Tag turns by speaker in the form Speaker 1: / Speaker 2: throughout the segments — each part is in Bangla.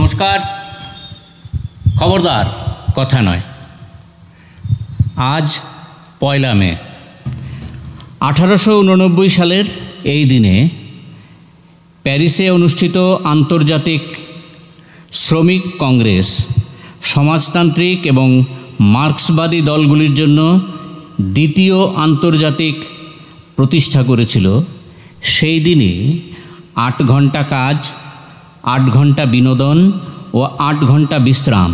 Speaker 1: নমস্কার। খবরদার কথা নয়। আজ 1 মে 1889 সালের এই দিনে প্যারিসে অনুষ্ঠিত আন্তর্জাতিক শ্রমিক কংগ্রেস সমাজতান্ত্রিক এবং মার্ক্সবাদী দলগুলির জন্য দ্বিতীয় আন্তর্জাতিক প্রতিষ্ঠা করেছিল। সেই দিনে 8 ঘন্টা কাজ, 8 ঘন্টা বিনোদন ও 8 ঘন্টা বিশ্রাম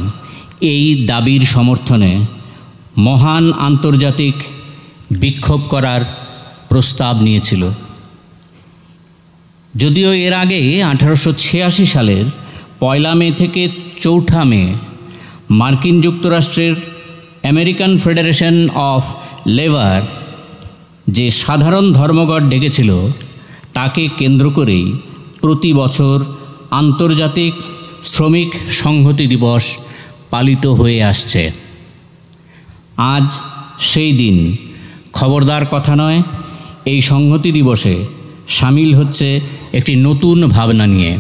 Speaker 1: এই দাবির সমর্থনে মহান আন্তর্জাতিক বিক্ষোভ করার প্রস্তাব নিয়েছিল। যদিও এর আগে 1886 সালের 1 মে থেকে 4 মে মার্কিন যুক্তরাষ্ট্রের আমেরিকান ফেডারেশন অফ লেবার যে সাধারণ ধর্মঘট ডেকেছিল তাকে কেন্দ্র করেই প্রতি বছর আন্তর্জাতিক শ্রমিক সংহতি দিবস পালিত হয়ে আসছে। আজ সেই দিন। খবরদার কথা নয় এই সংহতি দিবসে সামিল হচ্ছে একটি নতুন ভাবনা নিয়ে।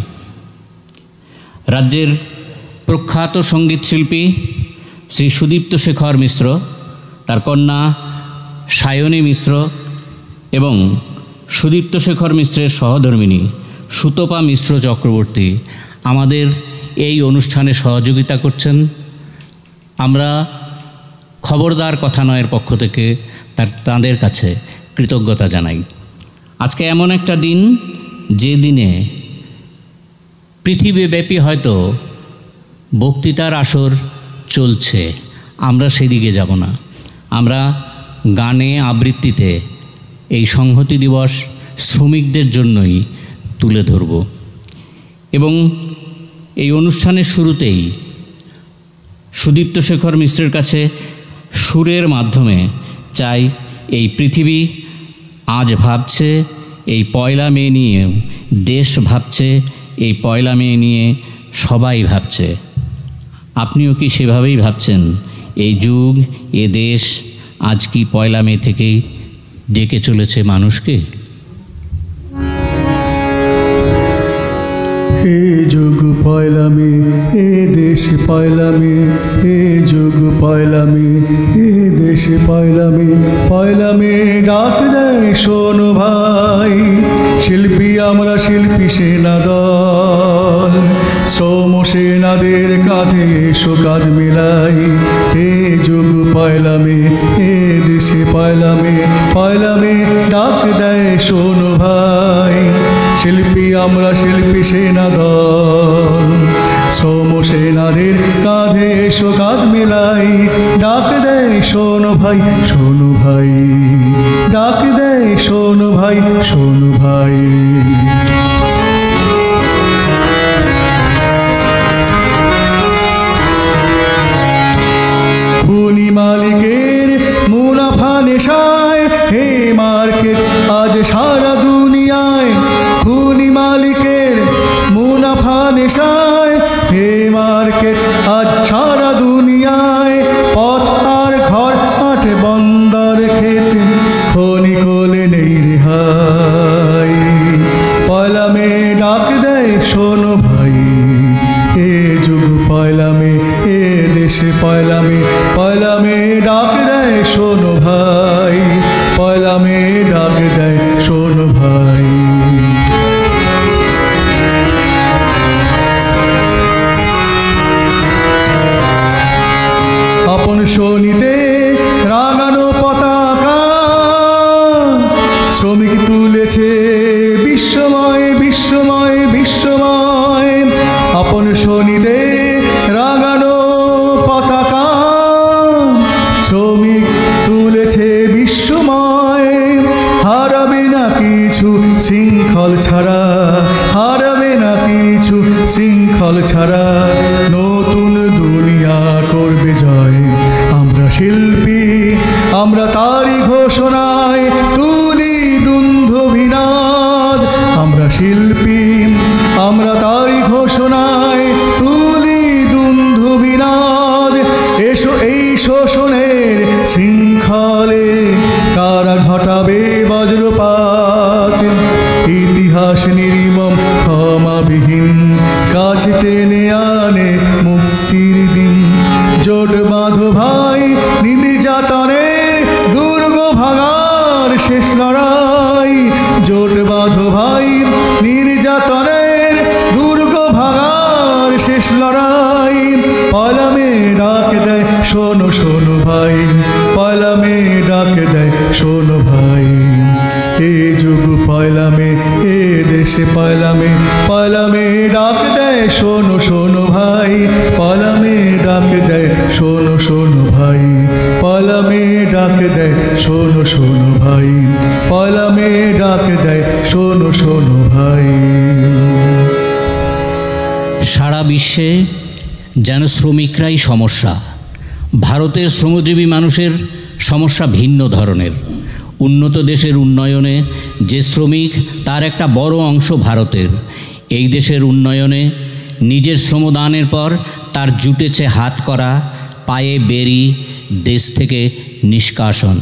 Speaker 1: রাজ্যের প্রখ্যাত সঙ্গীতশিল্পী শ্রী সুদীপ্ত শেখর মিশ্র, তার কন্যা সায়নী মিশ্র এবং সুদীপ্ত শেখর মিশ্রের সহধর্মিণী সুতপা মিশ্র চক্রবর্তী আমাদের এই অনুষ্ঠানে সহযোগিতা করছেন। আমরা খবরদার কথা নয়ের পক্ষ থেকে তাঁদের কাছে কৃতজ্ঞতা জানাই। আজকে এমন একটা দিন যে দিনে পৃথিবীব্যাপী হয়তো বক্তৃতার আসর চলছে, আমরা সেদিকে যাব না। আমরা গানে আবৃত্তিতে এই সংহতি দিবস শ্রমিকদের জন্যই তুলে ধরব এবং এই অনুষ্ঠানের শুরুতেই সুদীপ্ত শেখর মিশ্রের কাছে সুরের মাধ্যমে চাই, এই পৃথিবী আজ ভাবছে এই 1 মে নিয়ে, দেশ ভাবছে এই 1 মে নিয়ে, সবাই ভাবছে। আপনিও কি সেভাবেই ভাবছেন? এই যুগ, এ দেশ আজ কি 1 মে থেকেই ডেকে চলেছে মানুষকে?
Speaker 2: হে যুগ 1 মে, হে দেশ 1 মে, হে যুগ 1 মে, হে দেশ 1 মে, 1 মে ডাক দেয় শোনো ভাই, শিল্পী আমরা শিল্পী সেনা দল, শ্রম সেনাদের কাঁধে এসো কাঁধ মিলাই। হে যুগ 1 মে, হে দেশ 1 মে, 1 মে ডাক দেয় শোনো ভাই, শিল্পী আমরা শিল্পী সেনা দল, শ্রম সেনাদের কাঁধে এসো কাঁধ মিলাই। ডাক দেয় শোনো ভাই, শোনো ভাই, ডাক দেয় শোনো ভাই, শোনো ভাই। খুনি মালিকের মুনাফা নেশায় হে মার্কেট আজ সারা দুনিয়ায়, খুনি মালিকের মুনাফা নেশায় হে মার্কেট আজ সারা দুনিয়ায়, পথ আর ঘর মাঠ বন্দর ক্ষেত খনি কোলে নেই রেহাই। 1 মে ডাক দেয় শোনো ভাই, এ যুগ 1 মে, এ দেশে 1 মে, 1 মে ডাক দেয় শোনো ভাই, 1 মে ডাক দেয় শোনো ভাই। আপন শোনিতে রাঙানো পতাকা শ্রমিক তুলেছে বিশ্বময়, বিশ্বময়, বিশ্বময়। আপন শোনিতে রাঙানো পতাকা শ্রমিক তুলেছে বিশ্বময়। হারাবে না কিছু শৃঙ্খল ছাড়া, হারাবে না কিছু শৃঙ্খল ছাড়া, নতুন দুনিয়া করবে জয়। আমরা শিল্পী, আমরা তারই ঘোষণায় তুলি দুন্ধভিনাদ। আমরা শিল্পী, আমরা তারই ঘোষণায় তুলি দুন্ধভিনাদ। এসো এই শোষণের শৃঙ্খলে কারা ঘটাবে বজ্রপাত, ইতিহাস নির্মম ক্ষমাবিহীন কাছে টেনে আনে মুক্তির দিন। জোট বাঁধো ভাই নির্যাতনের দুর্গ ভাঙার শেষ লড়াই। জোট বাঁধো ভাই নির্যাতনের দুর্গ ভাঙার শেষ লড়াই। পয়লা মে ডাক দেয় শোনো শোনো ভাই, পয়লা মে ডাক দেয় শোনো ভাই। এ যুগ পয়লা মে, এ দেশে পয়লা মে, পয়লা মে ডাক দেয় শোনো শোনো ভাই, পয়লা মে ডাক দেয় শোনো শোনো ভাই, পয়লা মে ডাক দেয় শোনো শোনো ভাই, পয়লা মে ডাক দেয় শোনো শোনো ভাই।
Speaker 1: সারা বিশ্বে যেন শ্রমিকরাই সমস্যা। ভারতের শ্রমজীবী মানুষের সমস্যা ভিন্ন ধরনের। উন্নত দেশের উন্নয়নে যে শ্রমিক, তার একটা বড় অংশ ভারতের। এই দেশের উন্নয়নে নিজের শ্রমদানের পর তার জুটেছে হাত করা, পায়ে বেরি, দেশ থেকে নিষ্কাশন।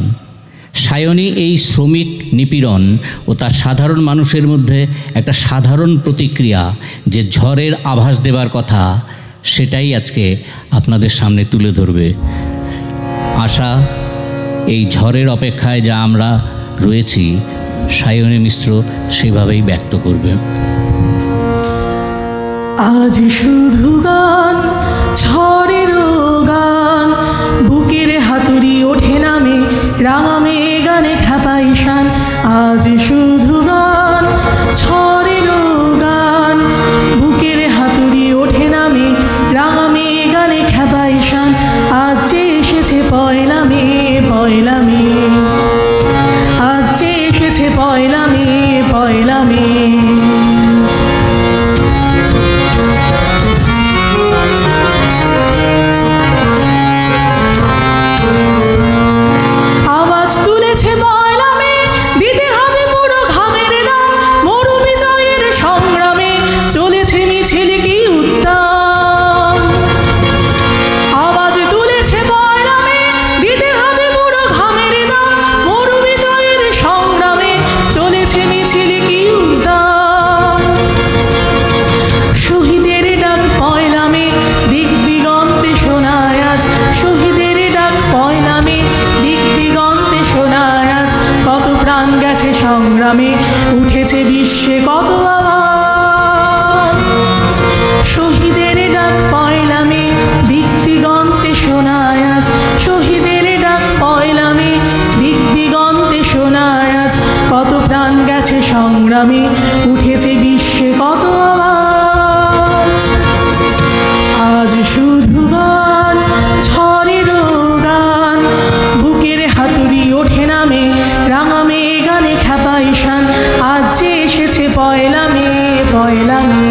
Speaker 1: সায়নী এই শ্রমিক নিপীড়ন ও তার সাধারণ মানুষের মধ্যে একটা সাধারণ প্রতিক্রিয়া যে ঝড়ের আভাস দেবার কথা, সেটাই আজকে আপনাদের সামনে তুলে ধরবে। আশা এই ঝড়ের অপেক্ষায় যা আমরা রয়েছি, সায়নী মিশ্র সেভাবেই ব্যক্ত করবে।
Speaker 3: আজ শুধু গান, ঝড়ের গান, বুকের হাতুড়ি ওঠে নামে, রাঙা মেঘানে খেপাই শান। আজ শুধু গান, ঝড়ের গান, বুকের হাতুড়ি ওঠে নামে, রাঙা মেঘানে খেপাই শান। আজ যে এসেছে পয়লা মে, পয়লা মে, আজ যে এসেছে পয়লা মে, পয়লা মে। সংগ্রামে উঠেছে বিশ্বে কত আওয়াজ। শহীদের ডাক পয়লা মে, দিক দিগন্তে শোনায় আজ। শহীদের ডাক পয়লা মে, দিক দিগন্তে শোনায় আজ। কত প্রাণ গেছে সংগ্রামে, উঠেছে বিশ্বে কত আওয়াজ। আজ শুধু গান, ঝড়ের গান, বুকের হাতুড়ি ওঠে নামে, রাঙা মেঘানে খেপাই শান। আজ যে এসেছে পয়লা মে, পয়লা মে।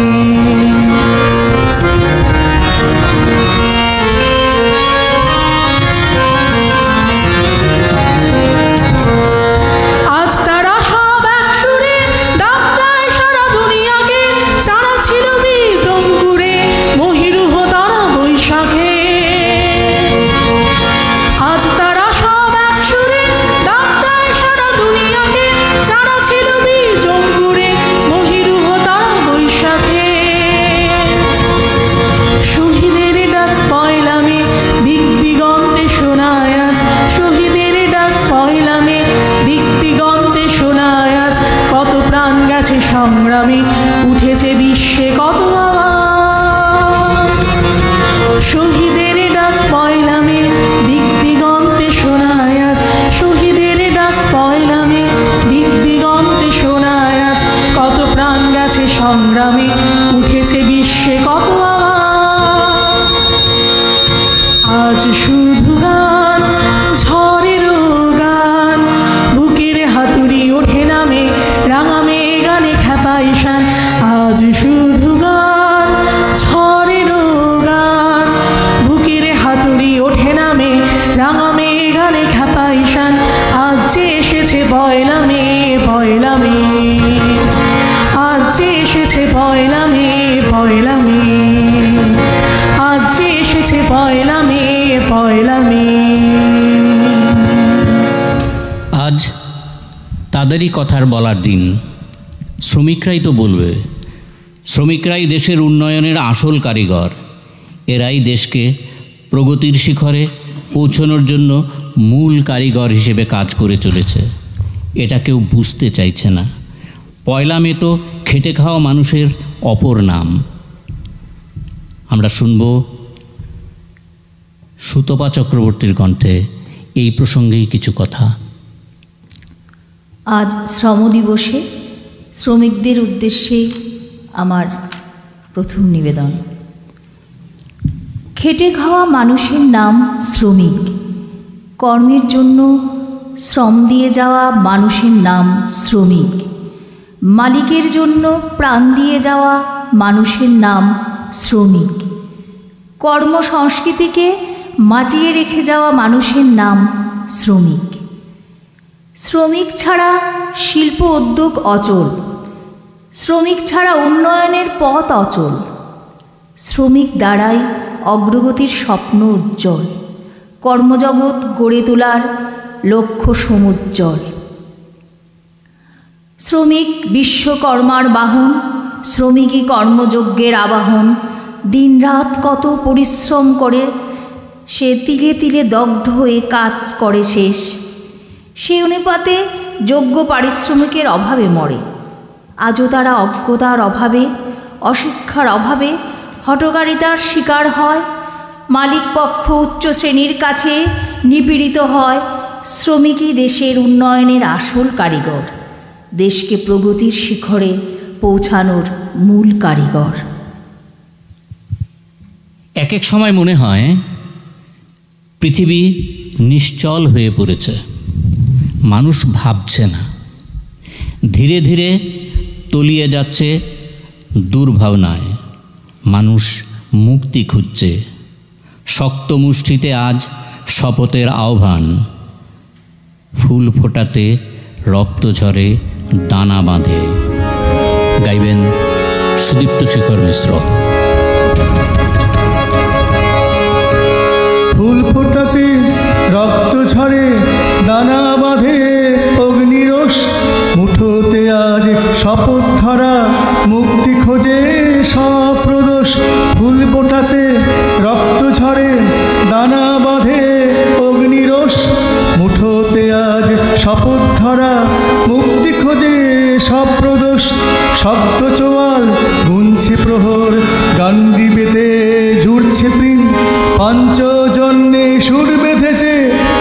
Speaker 3: আজ তারা সব এক সুরে ডাক দেয় সারা দুনিয়াকে। চারা ছিল বীজ অঙ্কুরে, মহিরুহ তারা বৈশাখে। আজ তারা সব এক সুরে ডাক দেয় সারা দুনিয়াকে। চারা ছিল বীজ অঙ্কুরে, মহিরুহ তারা বৈশাখে। শহীদের ডাক পয়লা মে, দিক দিগন্তে শোনায় আজ। শহীদের ডাক পয়লা মে, দিক দিগন্তে শোনায় আজ। কত প্রাণ গেছে সংগ্রামে, উঠেছে বিশ্বে কত আওয়াজ। শহীদের ডাক পয়লা মে, দিক দিগন্তে শোনায় আজ। শহীদের ডাক পয়লা মে, দিক দিগন্তে শোনায় আজ। কত প্রাণ গেছে সংগ্রামে, উঠেছে বিশ্বে কত আওয়াজ। আজ শুধু গান, ঝড়ের গান, বুকের হাতুড়ি ওঠে নামে, রাঙা মেঘানে খেপাই শান। আজ শুধু গান, ঝড়ের গান, বুকের হাতুড়ি ওঠে নামে, রাঙা মেঘানে খেপাই শান। আজ যে এসেছে পয়লা মে, পয়লা মে, আজ যে এসেছে পয়লা মে, পয়লা মে, আজ যে এসেছে পয়লা মে, পয়লা মে।
Speaker 1: আজ তাদেরই কথার বলার দিন। শ্রমিকরাই তো বলবে। শ্রমিকরাই দেশের উন্নয়নের আসল কারিগর। এরাই দেশকে প্রগতির শিখরে পৌঁছানোর জন্য মূল কারিগর হিসেবে কাজ করে চলেছে। এটা কেউ বুঝতে চাইছে না। পয়লা মে তো খেটে খাওয়া মানুষের অপর নাম। আমরা শুনব সুতপা চক্রবর্তীর কণ্ঠে এই প্রসঙ্গেই কিছু কথা।
Speaker 4: আজ শ্রম দিবসে শ্রমিকদের উদ্দেশ্যে আমার প্রথম নিবেদন। খেটে খাওয়া মানুষের নাম শ্রমিক। কর্মের জন্য শ্রম দিয়ে যাওয়া মানুষের নাম শ্রমিক। মালিকের জন্য প্রাণ দিয়ে যাওয়া মানুষের নাম শ্রমিক। কর্মসংস্কৃতিকে বাঁচিয়ে রেখে যাওয়া মানুষের নাম শ্রমিক। শ্রমিক ছাড়া শিল্প উদ্যোগ অচল। শ্রমিক ছাড়া উন্নয়নের পথ অচল। শ্রমিক দ্বারাই অগ্রগতির স্বপ্ন উজ্জ্বল। কর্মজগৎ গড়ে তোলার লক্ষ্য সমুজ্জ্বল। শ্রমিক বিশ্বকর্মার বাহন। শ্রমিকই কর্মযজ্ঞের আবাহন। দিনরাত কত পরিশ্রম করে সে তিলে তিলে দগ্ধ হয়ে কাজ করে শেষ। সেই অনুপাতে যোগ্য পারিশ্রমিকের অভাবে মরে। আজও তারা অজ্ঞতার অভাবে, অশিক্ষার অভাবে হঠকারিতার শিকার হয়। মালিক পক্ষ উচ্চ শ্রেণীর কাছে নিপীড়িত হয়। শ্রমিকই দেশের উন্নয়নের আসল কারিগর, দেশকে প্রগতির শিখরে পৌঁছানোর মূল কারিগর।
Speaker 1: এক এক সময় মনে হয় পৃথিবী নিশ্চল হয়ে পড়েছে। মানুষ ভাবছে না। ধীরে ধীরে তলিয়ে যাচ্ছে দুর্ভাবনায়। মানুষ মুক্তি খুঁজছে। শক্ত মুষ্টিতে আজ শপথের আহ্বান। ফুল ফোটাতে রক্ত ঝরে দানা বাঁধে। গাইবেন সুদীপ্ত শেখর মিশ্র।
Speaker 2: ফুল ফোটাতে রক্ত ঝরে দানা বাঁধে অগ্নিরোষ। মুঠোতে আজ শপথ ধরা মুক্তি খোঁজে সপ্রদোষ। ফুল ফোটাতে রক্ত ঝরে দানা বাঁধে অগ্নিরোষ। মুঠোতে আজ শপথ ধরা মুক্তি খোঁজে সপ্রদোষ। শব্দ চোয়াল গুনছে প্রহর, গান্ডি বেতে জুড়ছে তৃণ। পাঞ্চজন্যে সুর বেঁধেছে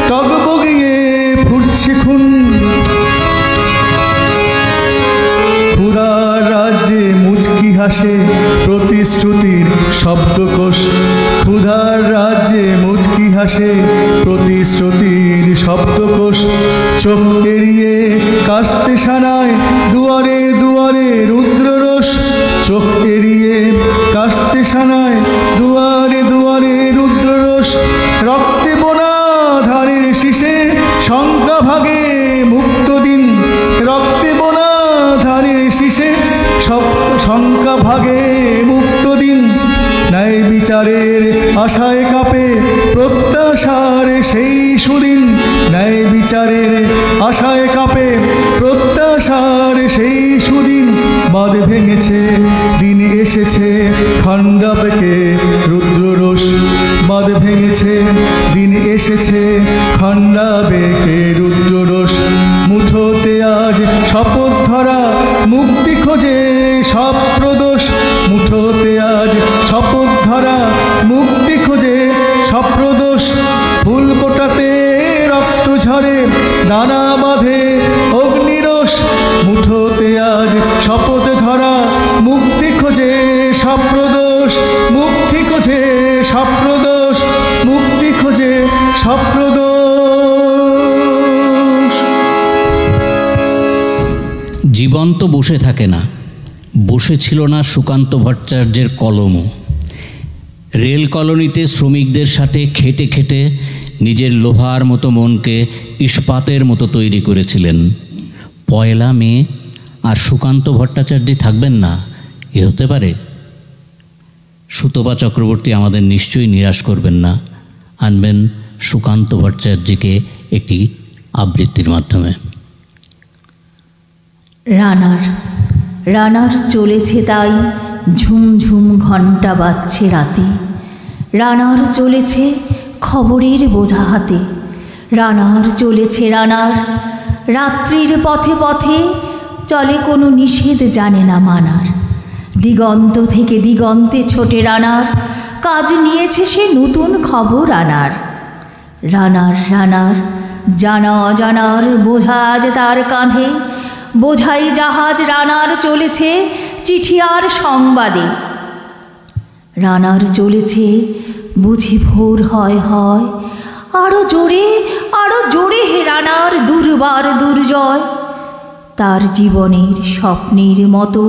Speaker 2: টগবগিয়ে ফুটছে খুন। ক্ষুধার রাজ্যে মুচকি হাসে প্রতিশ্রুতির শব্দকোষ। ক্ষুধার রাজ্যে মুচকি হাসে প্রতিশ্রুতির শব্দকোষ। চোখ এড়িয়ে কাস্তে সানায় দুয়ারে দুয়ারে রুদ্ররোষ। চোখ এড়িয়ে কাস্তে সানায় দুয়ারে দুয়ারে রুদ্ররোষ। রক্তে বোনা ধানের শীষে শঙ্কা ভাগে মুক্ত দিন। রক্তে বোনা ধানের শীষে শঙ্কা ভাগে মুক্ত দিন। ন্যায় বিচারের আশায় কাঁপে প্রত্যাশার সেই সুদিন। ন্যায় বিচারের আশায় কাঁপে প্রত্যাশার সেই সুদিন। বাঁধ ভেঙেছে দিন এসেছে ঠান্ডা বেঁকে রুদ্ররোষ। বাঁধ ভেঙেছে দিন এসেছে ঠান্ডা বেঁকে রুদ্ররোষ। মুঠোতে আজ শপথ ধরা মুক্তি খোঁজে সপ্রদোষ। মুঠোতে আজ শপথ ধরা মুক্তি খোঁজে সপ্রদোষ। ফুল ফোটাতে রক্ত ঝরে দানা বাঁধে অগ্নিরোষ। মুঠোতে আজ শপথ ধরা মুক্তি খোঁজে সপ্রদোষ। মুক্তি খোঁজে সপ্রদোষ। মুক্তি খোঁজে সপ্রদোষ।
Speaker 1: জীবন তো বসে থাকে না। বসেছিল না সুকান্ত ভট্টাচার্যের কলমও। রেল কলোনিতে শ্রমিকদের সাথে খেটে খেটে নিজের লোহার মতো মনকে ইস্পাতের মতো তৈরি করেছিলেন। পয়লা মে আর সুকান্ত ভট্টাচার্য থাকবেন না, এ হতে পারে? সুতপা চক্রবর্তী আমাদের নিশ্চয়ই নিরাশ করবেন না। আনবেন সুকান্ত ভট্টাচার্যকে একটি আবৃত্তির মাধ্যমে।
Speaker 4: রানার রানার চলেছে তাই ঝুমঝুম ঘণ্টা বাজছে রাতে। রানার চলেছে খবরের বোঝা হাতে, রানার চলেছে রানার। রাত্রির পথে পথে চলে কোনো নিষেধ জানে না মানার। দিগন্ত থেকে দিগন্তে ছোটে রানার, কাজ নিয়েছে সে নতুন খবর আনার। রানার রানার জানা অজানার বোঝা আজ তার কাঁধে, বোঝাই জাহাজ রানার চলেছে চিঠি আর সংবাদে। রানার চলেছে বুঝি ভোর হয় হয়, আরো জোরে হে রানার দুর্বার দুর্জয়। তার জীবনের স্বপ্নের মতো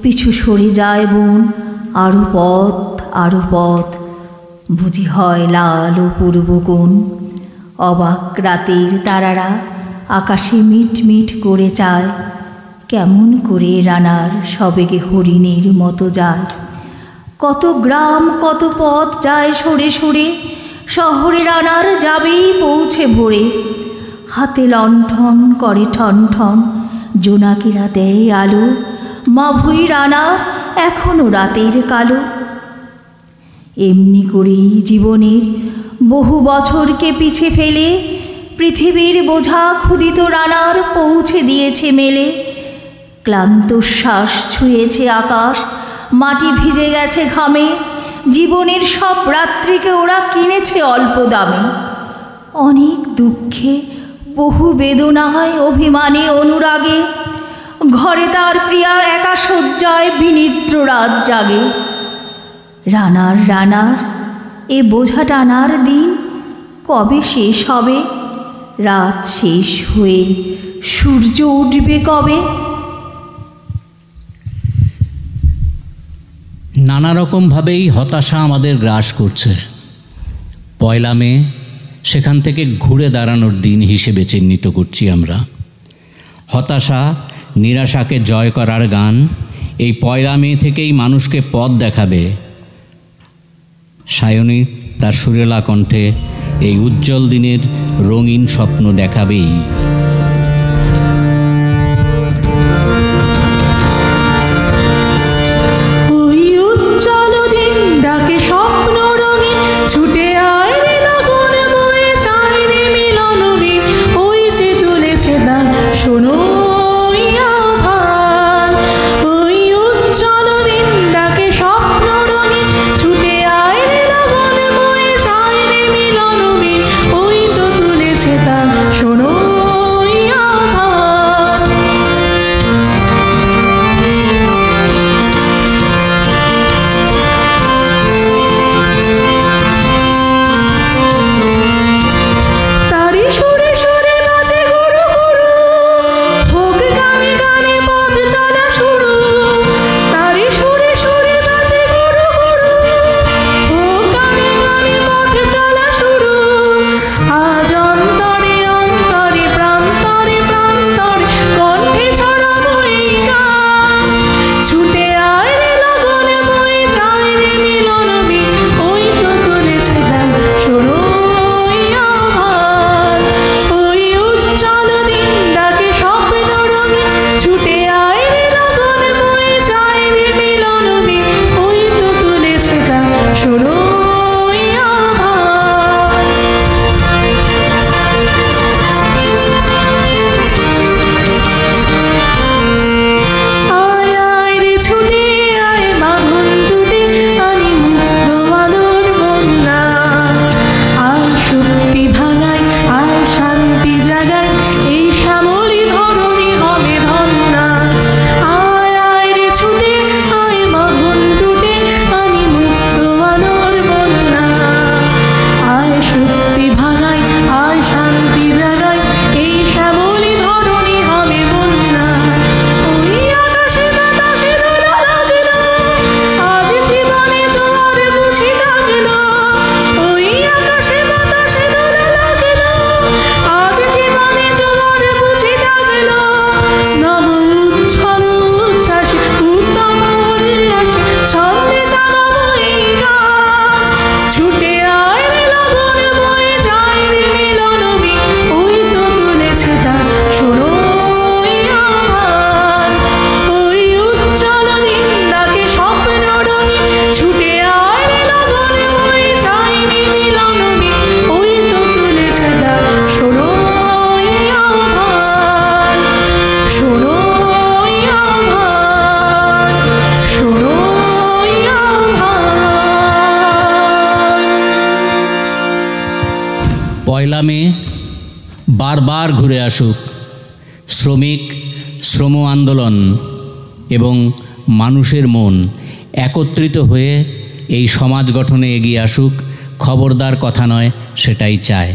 Speaker 4: পিছু সরে যায় বন, আরো পথ বুঝি হয় লাল ও পূর্বকোণ। অবাক রাতের তারারা আকাশে মিট মিট করে চায়, কেমন করে রানার সবেগে হরিণের মতো যায়। কত গ্রাম কত পথ যায় সরে সরে, শহরে রানার যাবেই পৌঁছে ভোরে। হাতে লণ্ঠন করে ঠন ঠন, জোনাকিরা দেয় আলো, মাভুই রানার এখনো রাতের কালো। এমনি করেই জীবনের বহু বছরকে পিছে ফেলে পৃথিবীর বোঝা ক্ষুদিত রানার পৌঁছে দিয়েছে মেলে। ক্লান্ত শ্বাস ছুঁয়েছে আকাশ, মাটি ভিজে গেছে ঘামে। জীবনের সব রাত্রিকে ওরা কিনেছে অল্প দামে। অনেক দুঃখে বহু বেদনায় অভিমানে অনুরাগে, ঘরে তার প্রিয়া একা শয্যায় বিনিদ্র রাত জাগে। রানার এ বোঝা টানার দিন কবে শেষ হবে? রাত শেষ হয়ে সূর্য উঠবে কবে?
Speaker 1: নানা রকমভাবেই হতাশা আমাদের গ্রাস করছে। পয়লা মে সেখান থেকে ঘুরে দাঁড়ানোর দিন হিসেবে চিহ্নিত করছি আমরা। হতাশা নিরাশাকে জয় করার গান এই পয়লা মে থেকেই মানুষকে পথ দেখাবে। সায়নী তার সুরেলা কণ্ঠে এই উজ্জ্বল দিনের রঙিন স্বপ্ন দেখাবেই।
Speaker 3: শোনো
Speaker 1: বারবার ঘুরে আসুক। শ্রমিক, শ্রম আন্দোলন এবং মানুষের মন একত্রিত হয়ে এই সমাজ গঠনে এগিয়ে আসুক। খবরদার কথা নয়, সেটাই চায়।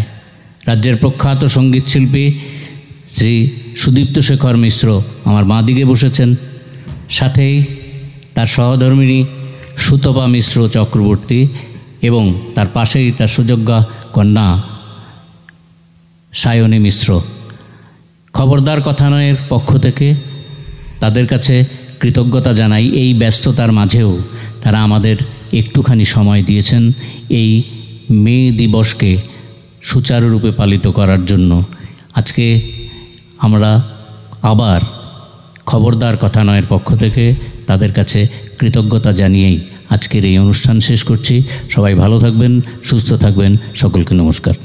Speaker 1: রাজ্যের প্রখ্যাত সঙ্গীতশিল্পী শ্রী সুদীপ্ত শেখর মিশ্র আমার বাঁ দিকে বসেছেন, সাথেই তার সহধর্মিণী সুতপা মিশ্র চক্রবর্তী এবং তার পাশেই তার সুযোগ্যা কন্যা সায়নী মিশ্র। খবরদার কথা নয়ের পক্ষ থেকে তাদের কাছে কৃতজ্ঞতা জানাই। এই ব্যস্ততার মাঝেও তারা আমাদের একটুখানি সময় দিয়েছেন এই মে দিবসকে সুচারুরূপে পালিত করার জন্য। আজকে আমরা আবার খবরদার কথা নয়ের পক্ষ থেকে তাদের কাছে কৃতজ্ঞতা জানিয়েই আজকের এই অনুষ্ঠান শেষ করছি। সবাই ভালো থাকবেন, সুস্থ থাকবেন। সকলকে নমস্কার।